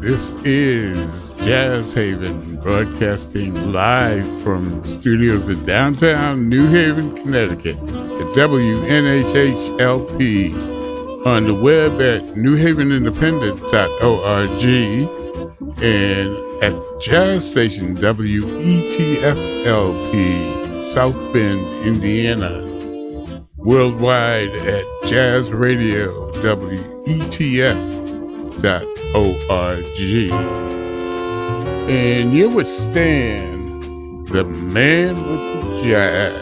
This is Jazz Haven, broadcasting live from studios in downtown New Haven, Connecticut at WNHHLP, on the web at newhavenindependent.org, and at the jazz station WETFLP, South Bend, Indiana. Worldwide at Jazz Radio WETF.org. And you're with Stan, the man with the jazz.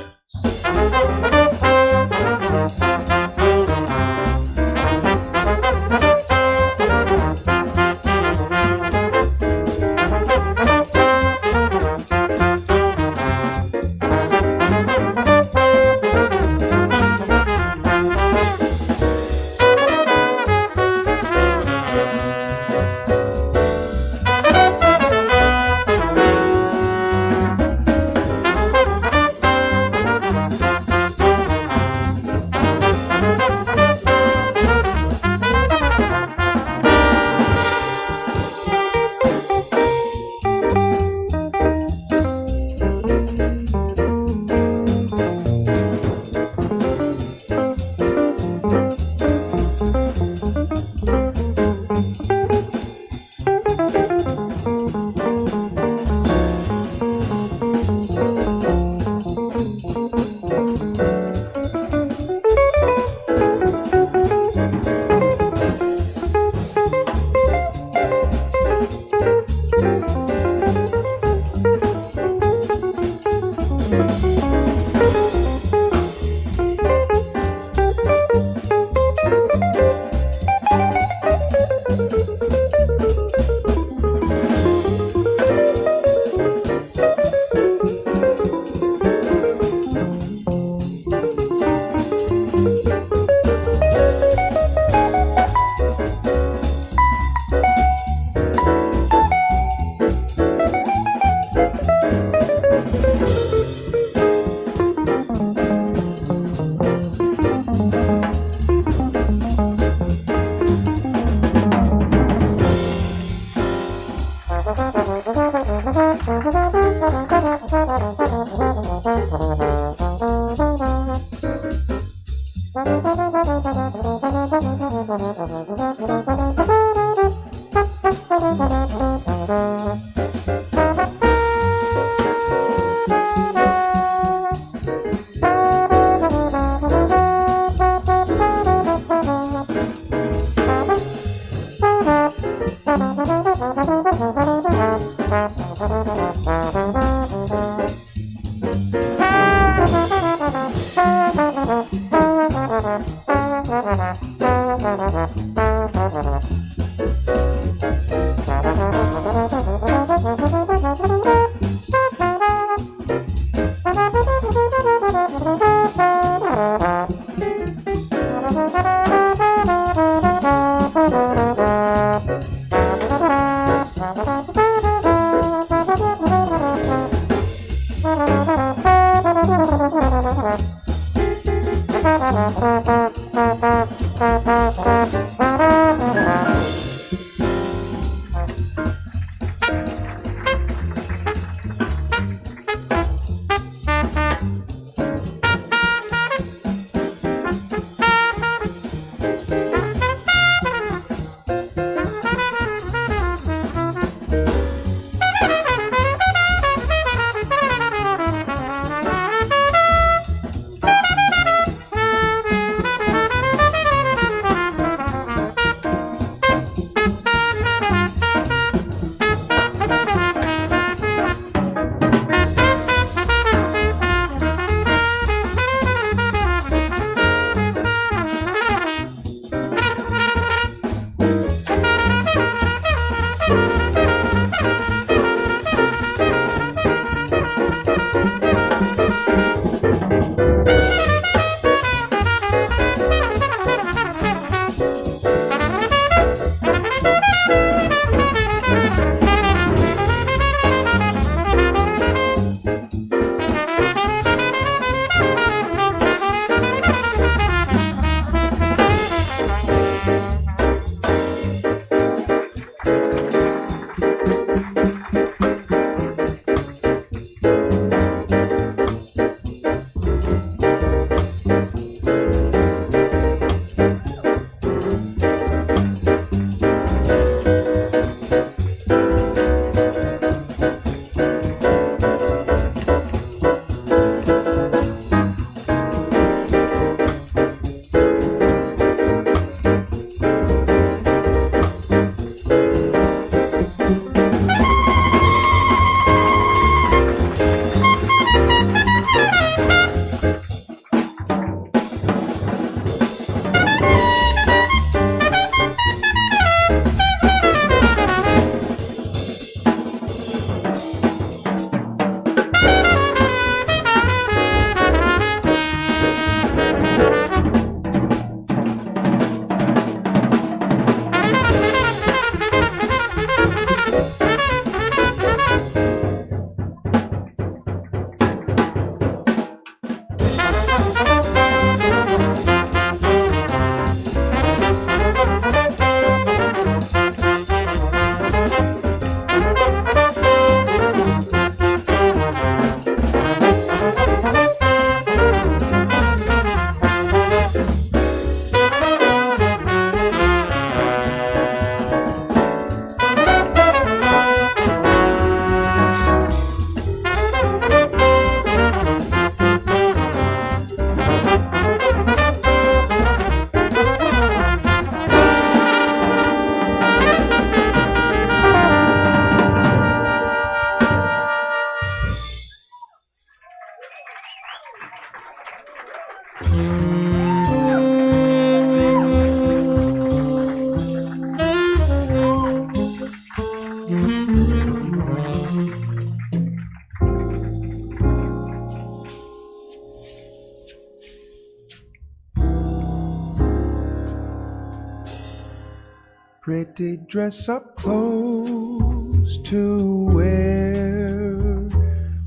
pretty dress-up clothes to wear,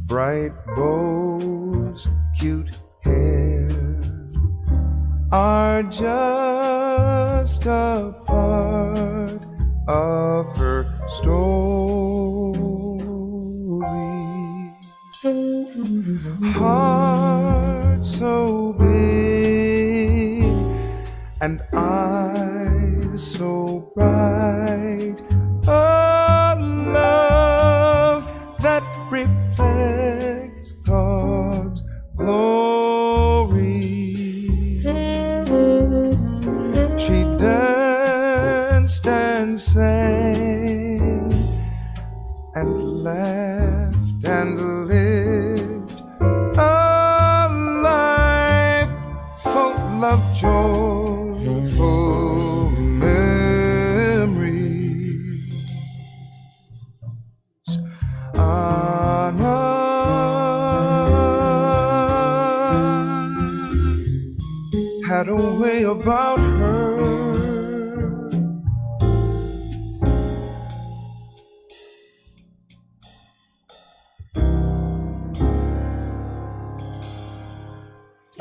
bright bows, cute hair are just a part of her story. Heart so big and eyes so bright, a love that reflects God's glory. She danced and sang and laughed and lived a life full of joyful memories. Anna had a way about her.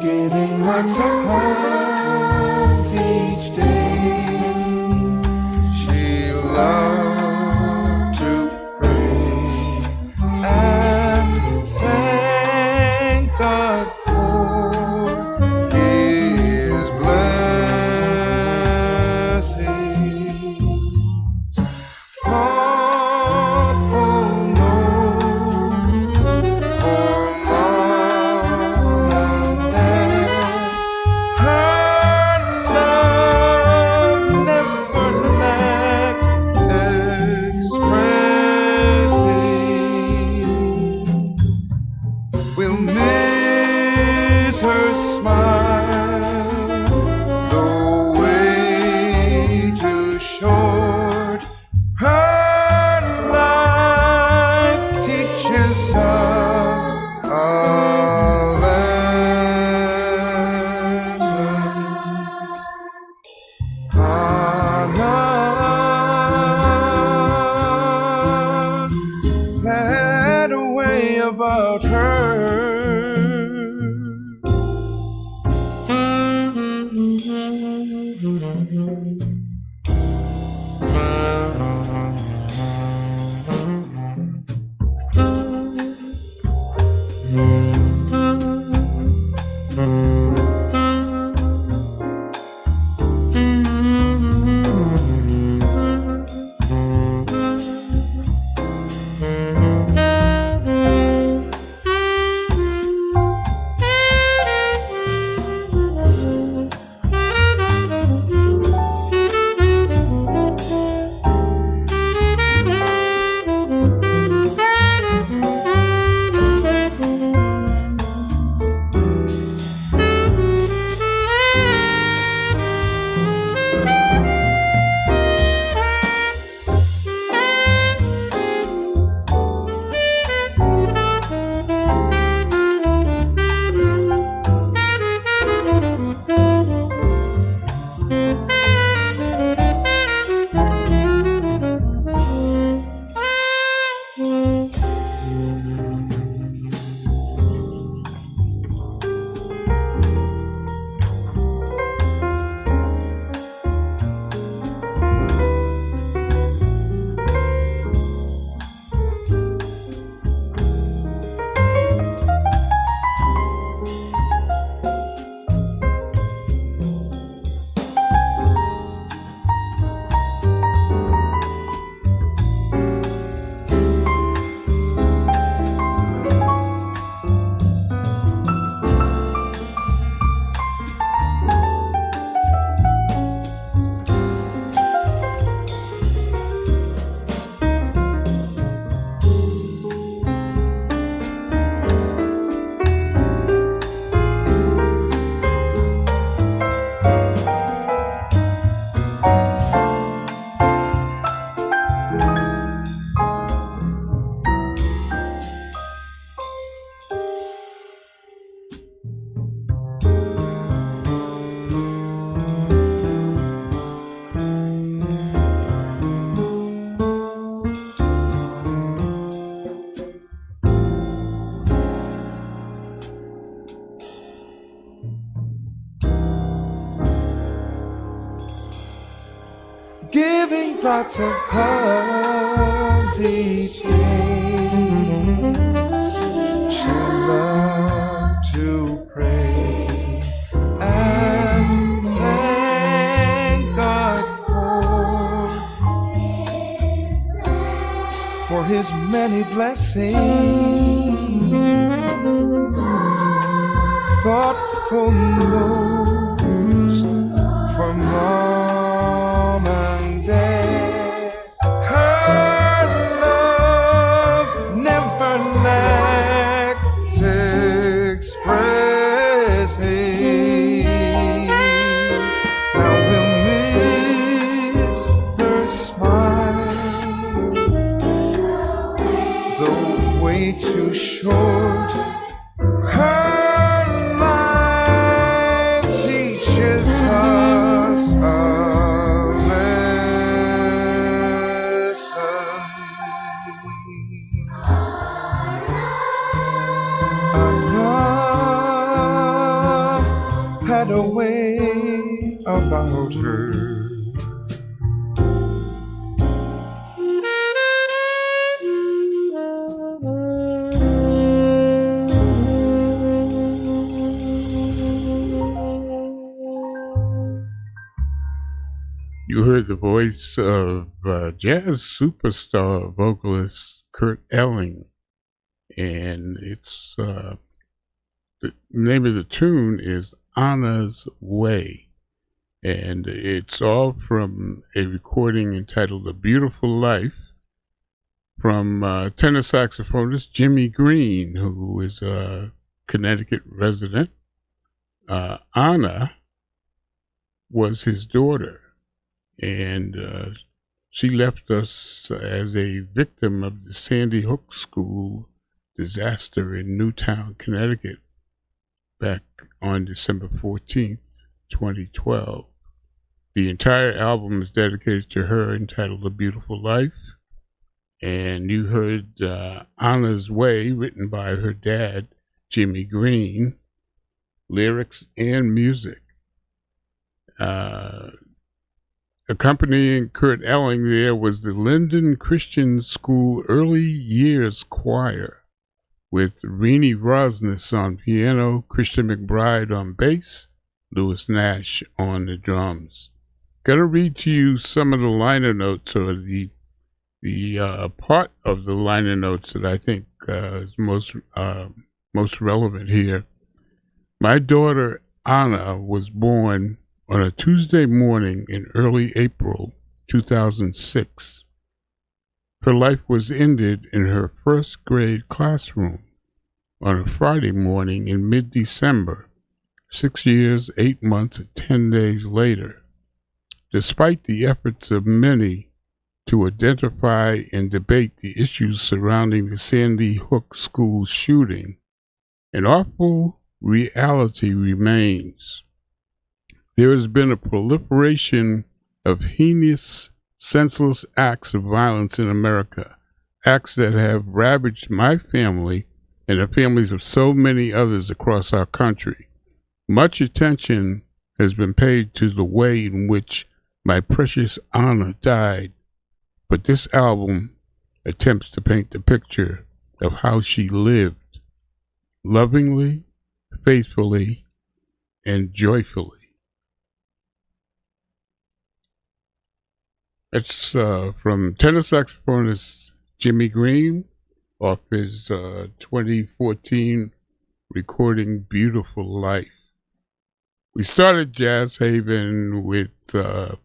Giving lots of hugs each day. She loved to pray and thank God for His blessings. Thoughtful notes for mom and dad. Her love never lacked expressing. We'll miss her smile, though way too short. Her life teaches us a lesson. Anna had a way about her. sending lots of hugs each day. She loved to pray and thank God for His many blessings. Thoughtful notes from Mom and Dad. Her love never lacked expressing. Now we'll miss her smile, though way too short. Her life teaches us a lesson. Anna had a way about her. You heard the voice of jazz superstar vocalist Kurt Elling, and it's the name of the tune is Anna's Way, and it's all from a recording entitled A Beautiful Life from tenor saxophonist Jimmy Green, who is a Connecticut resident. Anna was his daughter, and she left us as a victim of the Sandy Hook School disaster in Newtown, Connecticut, back on December 14th, 2012. The entire album is dedicated to her, entitled A Beautiful Life, and you heard Anna's Way, written by her dad, Jimmy Green, lyrics and music. Accompanying Kurt Elling there was the Linden Christian School Early Years Choir, with Renee Rosnes on piano, Christian McBride on bass, Louis Nash on the drums. Gonna read to you some of the liner notes, or the part of the liner notes that I think is most relevant here. My daughter Anna was born on a Tuesday morning in early April 2006. Her life was ended in her first grade classroom on a Friday morning in mid-December, 6 years, 8 months, and 10 days later. Despite the efforts of many to identify and debate the issues surrounding the Sandy Hook school shooting, an awful reality remains. There has been a proliferation of heinous, senseless acts of violence in America, acts that have ravaged my family and the families of so many others across our country. Much attention has been paid to the way in which my precious Anna died, but this album attempts to paint the picture of how she lived, lovingly, faithfully, and joyfully. It's from tenor saxophonist Jimmy Green off his 2014 recording Beautiful Life. We started Jazz Haven with Connecticut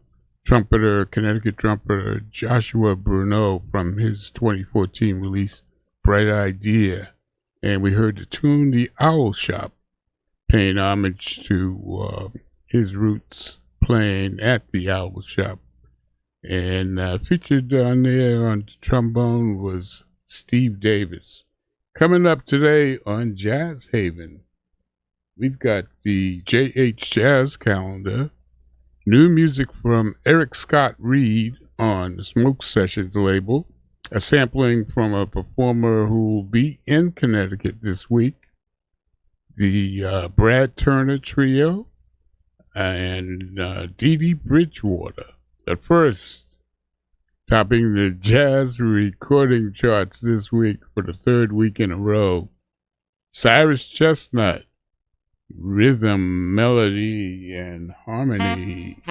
trumpeter Joshua Bruneau from his 2014 release Bright Idea, and we heard the tune The Owl Shop, paying homage to his roots playing at the Owl Shop. And featured on there on trombone was Steve Davis. Coming up today on Jazz Haven, we've got the JH Jazz calendar, new music from Eric Scott Reed on the Smoke Sessions label, a sampling from a performer who will be in Connecticut this week, the Brad Turner Trio, and Dee Dee Bridgewater. But first, topping the jazz recording charts this week for the third week in a row. Cyrus Chestnut, Rhythm, Melody, and Harmony.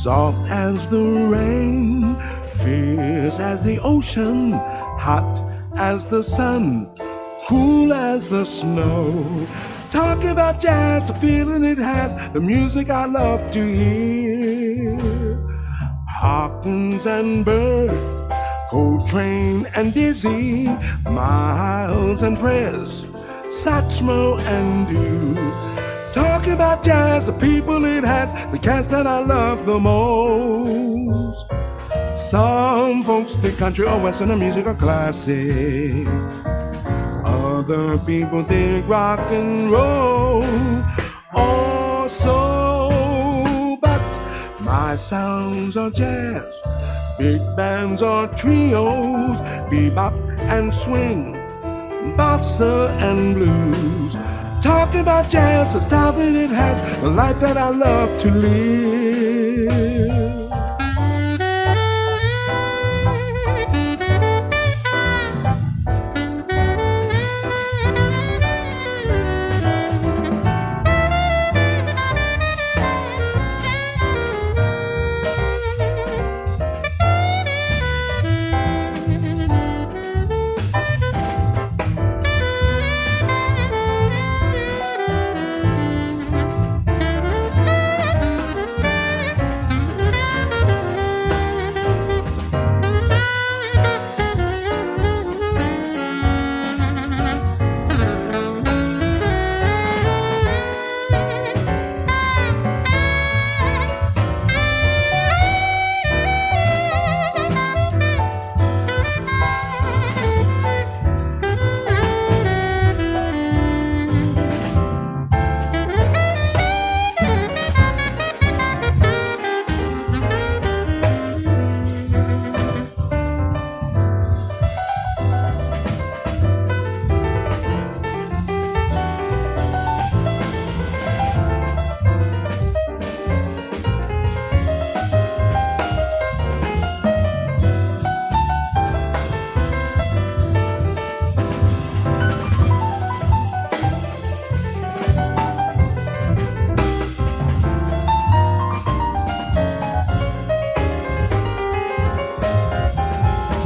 soft as the rain, fierce as the ocean, hot as the sun, cool as the snow. Talking about jazz, the feeling it has, the music I love to hear. Hawkins and Bird, Coltrane and Dizzy, Miles and Prez, Satchmo and Dew. Talking about jazz, the people it has, the cats that I love the most. Some folks dig country or western or music or classics. Other people dig rock and roll or soul. But my sounds are jazz, big bands or trios, bebop and swing, bossa and blues. Talking about jazz, the style that it has, the life that I love to live.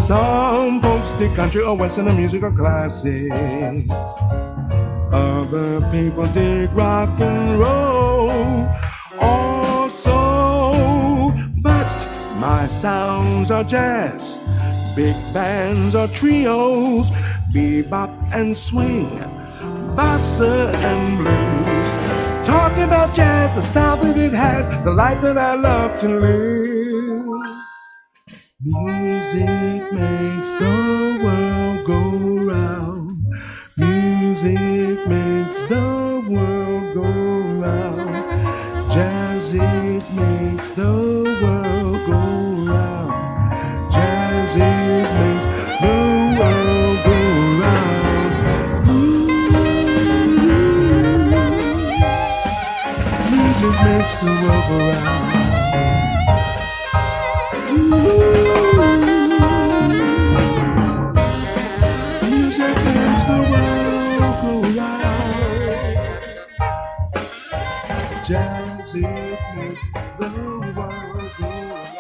Some folks dig country or western or music or classics. Other people dig rock and roll or soul. But my sounds are jazz, big bands or trios, bebop and swing, bossa and blues. Talking about jazz, the style that it has, the life that I love to live. Music makes the world go round. Music makes the world go round. Jazz, it makes the world go round. Jazz, it makes the world go round. Music makes the world go round. Jazz, it makes the world go round.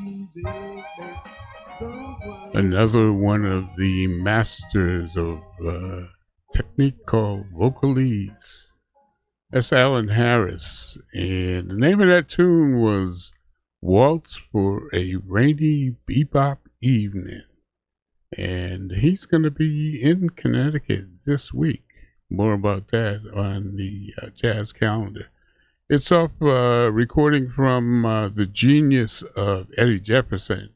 Music makes the world. Another one of the masters of technique called vocalese. That's Alan Harris. And the name of that tune was Waltz for a Rainy Bebop Evening. And he's going to be in Connecticut this week. More about that on the jazz calendar. It's off recording from The Genius of Eddie Jefferson,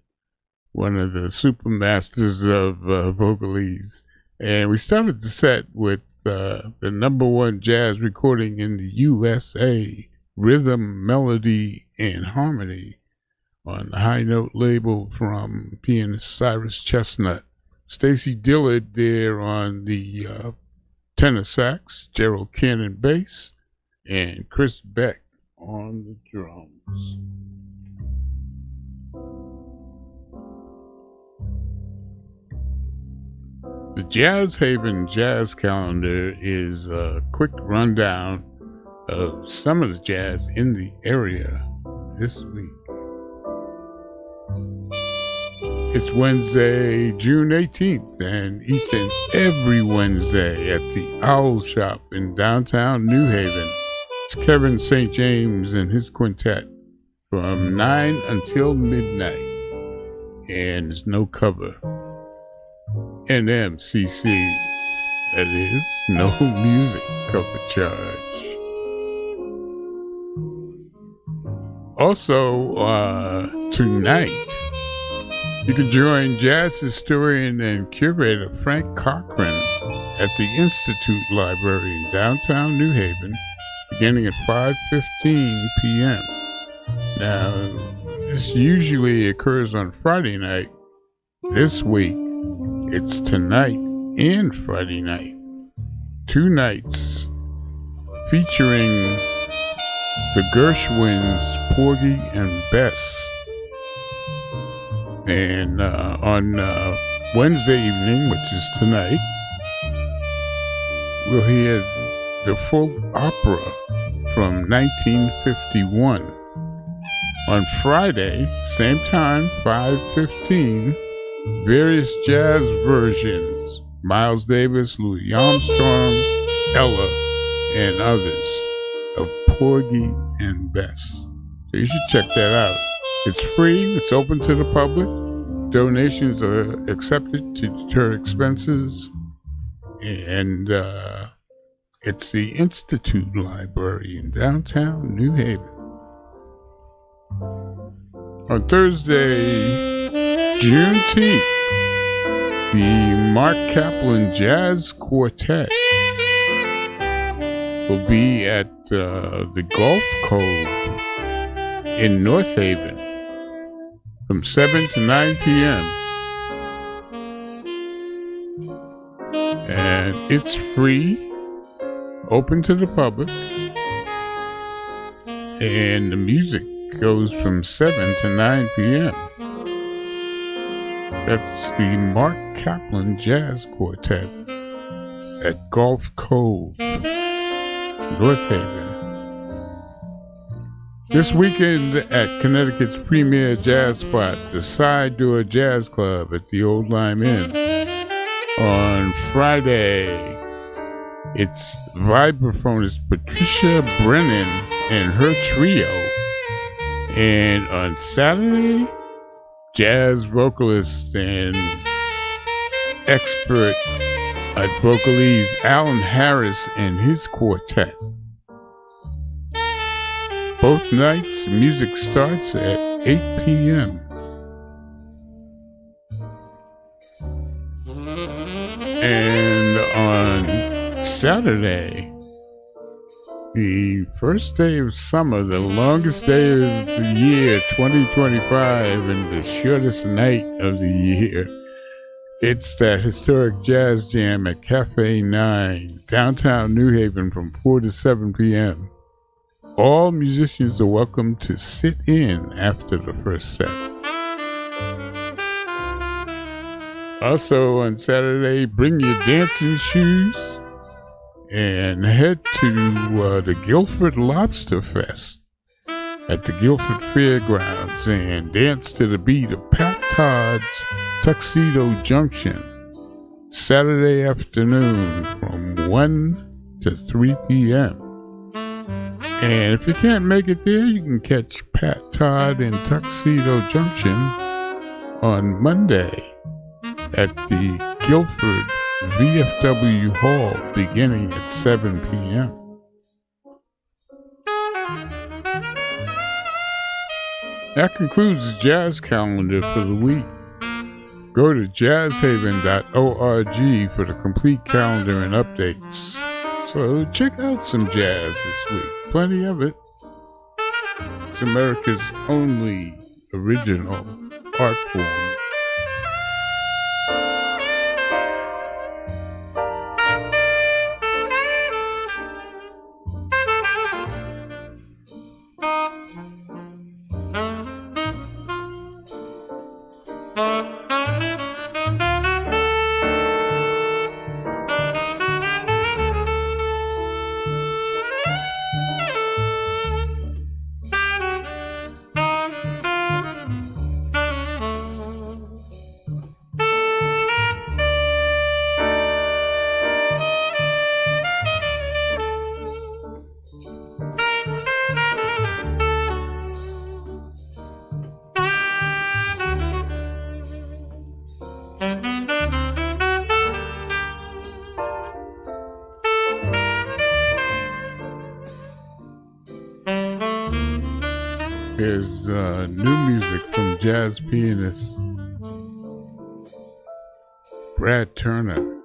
one of the super masters of vocalese. And we started the set with the #1 jazz recording in the USA, Rhythm, Melody, and Harmony, on the High Note label from pianist Cyrus Chestnut. Stacy Dillard there on the tenor sax, Gerald Cannon bass, and Chris Beck on the drums. The Jazz Haven Jazz Calendar is a quick rundown of some of the jazz in the area this week. It's Wednesday, June 18th, and each and every Wednesday at the Owl Shop in downtown New Haven, it's Kevin St. James and his quintet from 9 until midnight. And there's no cover. NMCC, that is, no music cover charge. Also, tonight, you can join jazz historian and curator Frank Cochran at the Institute Library in downtown New Haven, beginning at 5:15 p.m. Now, this usually occurs on Friday night. This week, it's tonight and Friday night. 2 nights featuring the Gershwins, Porgy and Bess. And on Wednesday evening, which is tonight, we'll hear the full opera from 1951. On Friday, same time, 5:15, various jazz versions, Miles Davis, Louis Armstrong, Ella, and others, of Porgy and Bess. So you should check that out. It's free, it's open to the public. Donations are accepted to deter expenses. And it's the Institute Library in downtown New Haven. On Thursday, Juneteenth, the Mark Kaplan Jazz Quartet will be at the Gulf Cove in North Haven from 7 to 9 p.m. And it's free, open to the public, and the music goes from 7 to 9 p.m. That's the Mark Kaplan Jazz Quartet at Gulf Cove, North Haven. This weekend at Connecticut's premier jazz spot, the Side Door Jazz Club at the Old Lime Inn. On Friday, it's vibraphonist Patricia Brennan and her trio. And on Saturday, jazz vocalist and expert at vocalese Alan Harris and his quartet. Both nights, music starts at 8 p.m. And on Saturday, the first day of summer, the longest day of the year, 2025, and the shortest night of the year, it's that historic jazz jam at Cafe 9, downtown New Haven from 4 to 7 p.m. All musicians are welcome to sit in after the first set. Also on Saturday, bring your dancing shoes and head to the Guilford Lobster Fest at the Guilford Fairgrounds and dance to the beat of Pat Todd's Tuxedo Junction, Saturday afternoon from 1 to 3 p.m. And if you can't make it there, you can catch Pat Todd in Tuxedo Junction on Monday at the Guilford VFW Hall beginning at 7 p.m. That concludes the jazz calendar for the week. Go to jazzhaven.org for the complete calendar and updates. So check out some jazz this week. Plenty of it. It's America's only original art form. Here's new music from jazz pianist Brad Turner.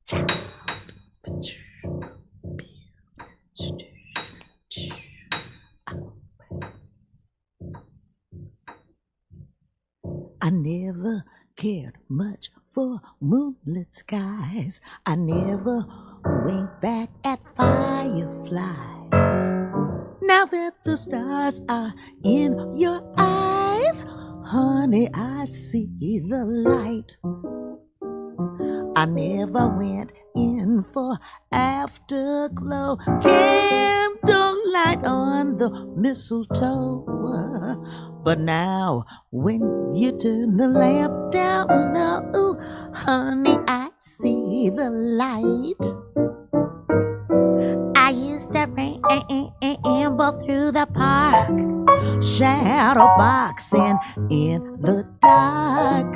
Cha. I never cared much for moonlit skies. I never winked back at fireflies. Now that the stars are in your eyes, honey, I see the light. I never went in for afterglow, candlelight on the mistletoe. But now, when you turn the lamp down low, honey, I see the light. I used to ramble through the park, shadow boxing in the dark.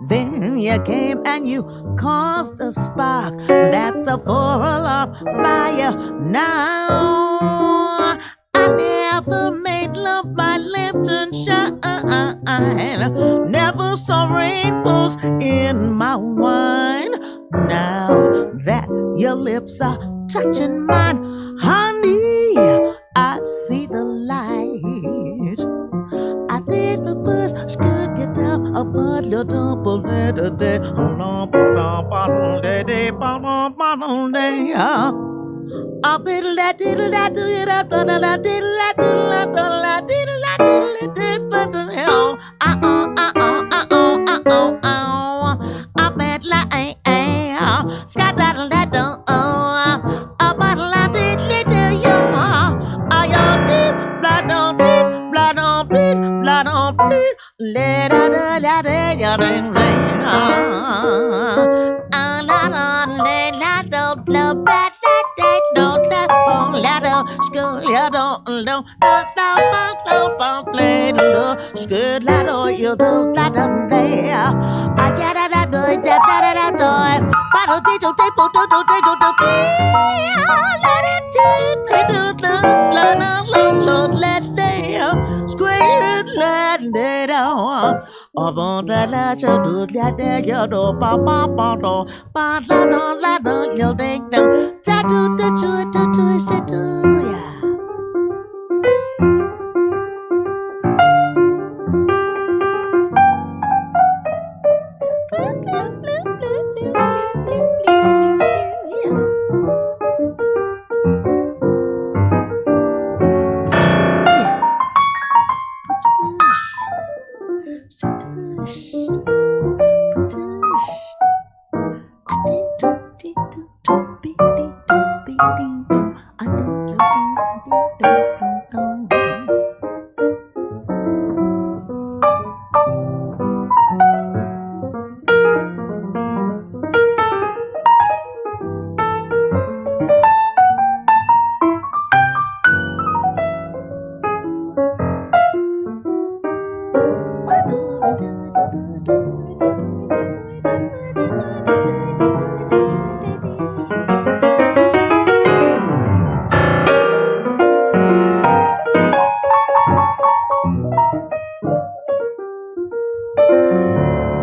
Then you came and you caused a spark. That's a 4-alarm fire. Now I never made love by lantern shine. Never saw rainbows in my wine. Now that your lips are touching mine, honey, I see the light. I did the bus, scoot you down, a bottle dump, a little day, a lump, a bottle day, a bottle day. A biddle that diddle that do it up, da da da diddle that diddle that da da diddle that diddle it did, but the hell, I bet like sky daddle that do, a bottle I did little you, your deep blood on deep, blood on bleed, blood on bleed, let da da da da da da blow bad. Don't let school, you don't know, school, you don't let them there. I get it, I do it, that, but don't let it square, let it out. About that, let's do that, you do, papa, but let you think them. Tattoo, yeah.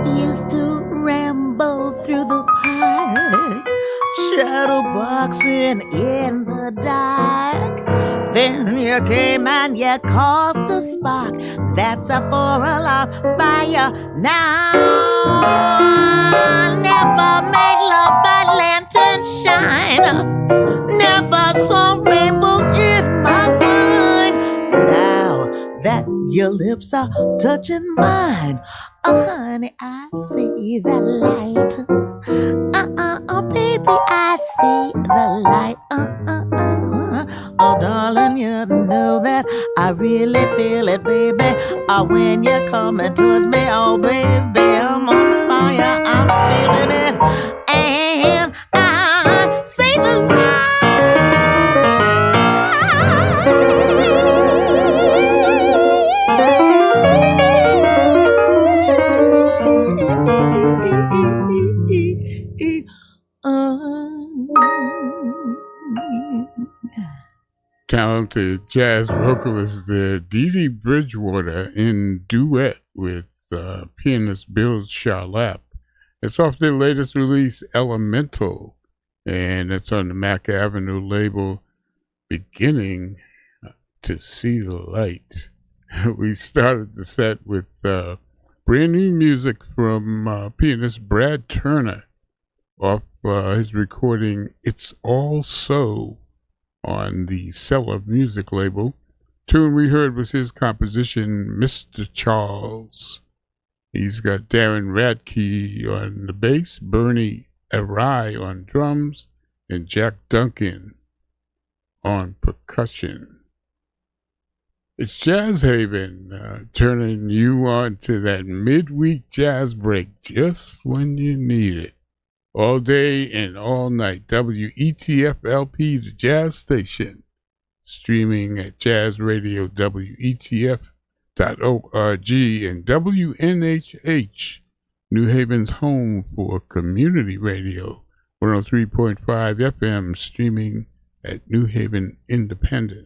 Used to ramble through the park, shadow boxing in the dark. Then you came and you caused a spark. That's a 4-alarm fire. Now never made love by lantern shine. Never saw rainbows in my mind. Now that your lips are touching mine, oh honey, I see the light. Baby, I see the light. Oh, darling, you know that I really feel it, baby. When you're coming towards me, oh, baby, I'm on fire. I'm feeling it, and I see the light. Talented jazz vocalist Dee Dee Bridgewater in duet with pianist Bill Charlap. It's off their latest release, Elemental, and it's on the Mack Avenue label, Beginning to See the Light. We started the set with brand new music from pianist Brad Turner off his recording It's All So on the Cellar Music label. Tune we heard was his composition, Mr. Charles. He's got Darren Radke on the bass, Bernie Arai on drums, and Jack Duncan on percussion. It's Jazz Haven, turning you on to that midweek jazz break just when you need it. All day and all night, WETF-LP, the jazz station, streaming at jazzradiowetf.org and WNHH, New Haven's home for community radio, 103.5 FM, streaming at newhavenindependent.org.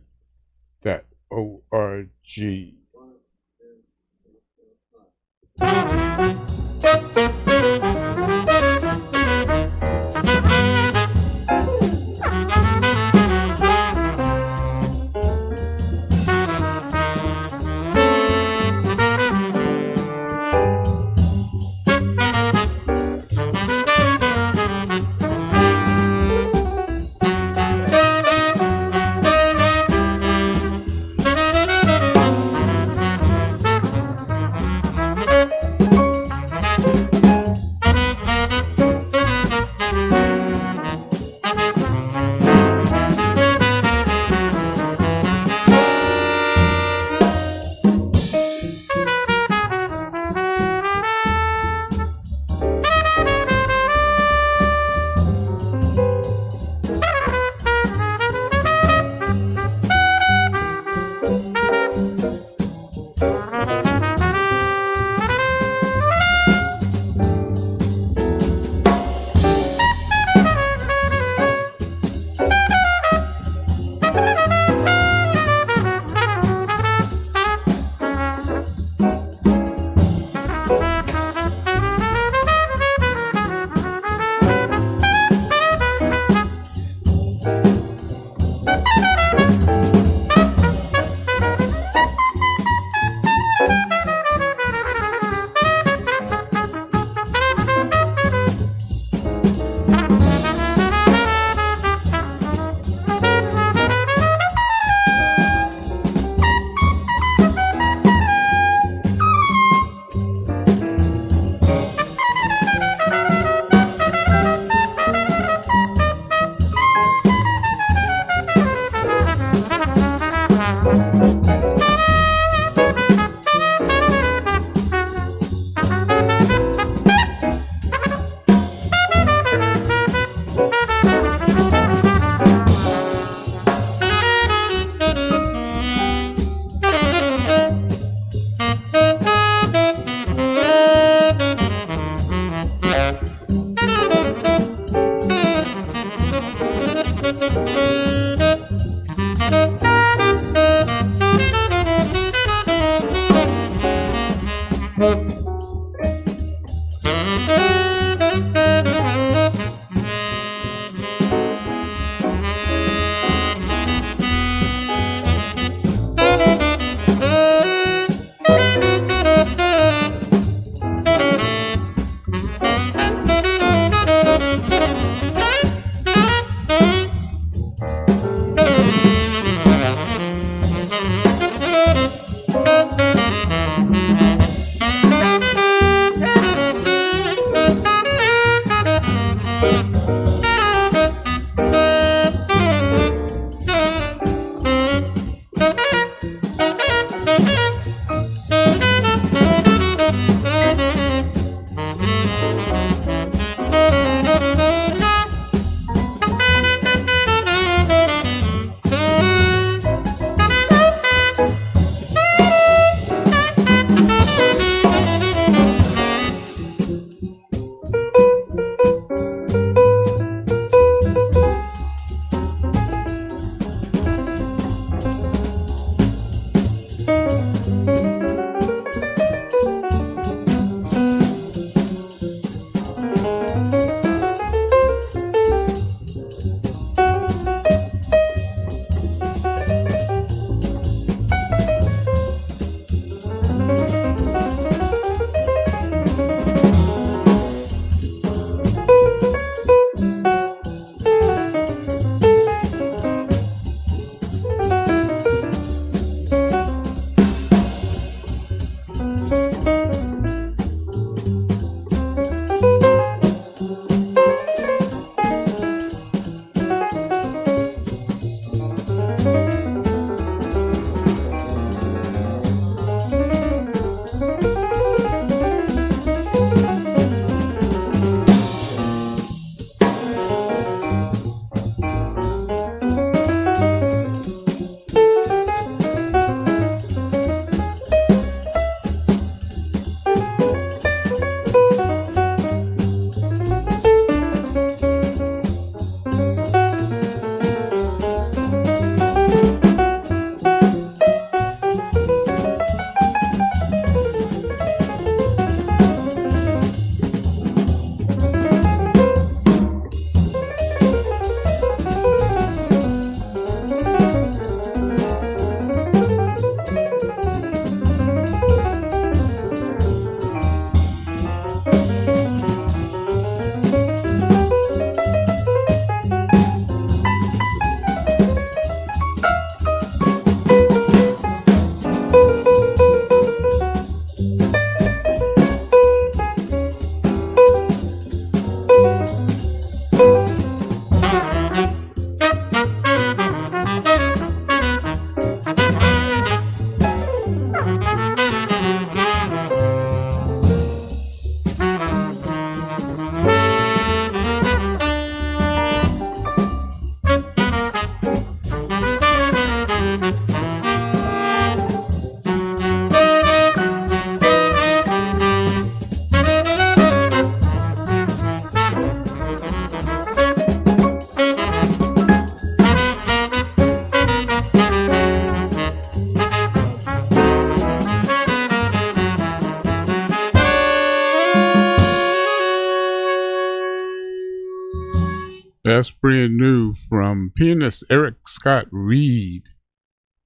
That's brand new from pianist Eric Scott Reed,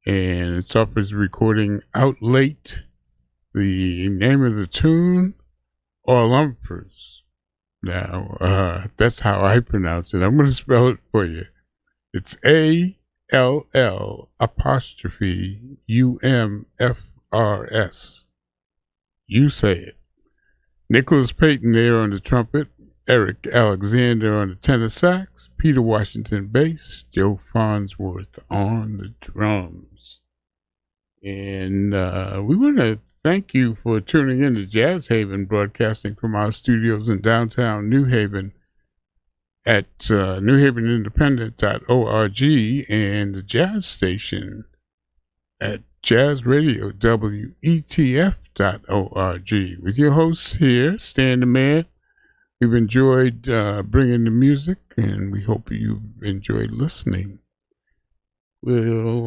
and it's off his recording Out Late. The name of the tune, Olympus. Now, that's how I pronounce it. I'm going to spell it for you. It's ALL''UMFRS. You say it. Nicholas Payton there on the trumpet, Eric Alexander on the tenor sax, Peter Washington bass, Joe Farnsworth on the drums. And we want to thank you for tuning in to Jazz Haven, broadcasting from our studios in downtown New Haven at newhavenindependent.org and the jazz station at jazzradio.wetf.org. With your hosts here, Stan the Man. We've enjoyed bringing the music, and we hope you've enjoyed listening. We'll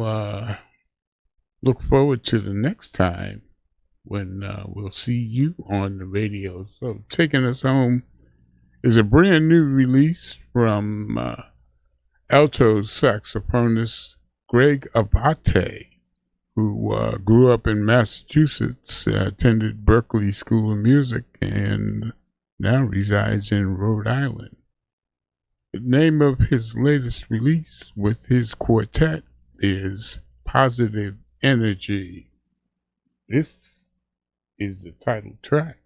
look forward to the next time when we'll see you on the radio. So taking us home is a brand new release from alto saxophonist Greg Abate, who grew up in Massachusetts, attended Berklee School of Music, and now resides in Rhode Island. The name of his latest release with his quartet is Positive Energy. This is the title track.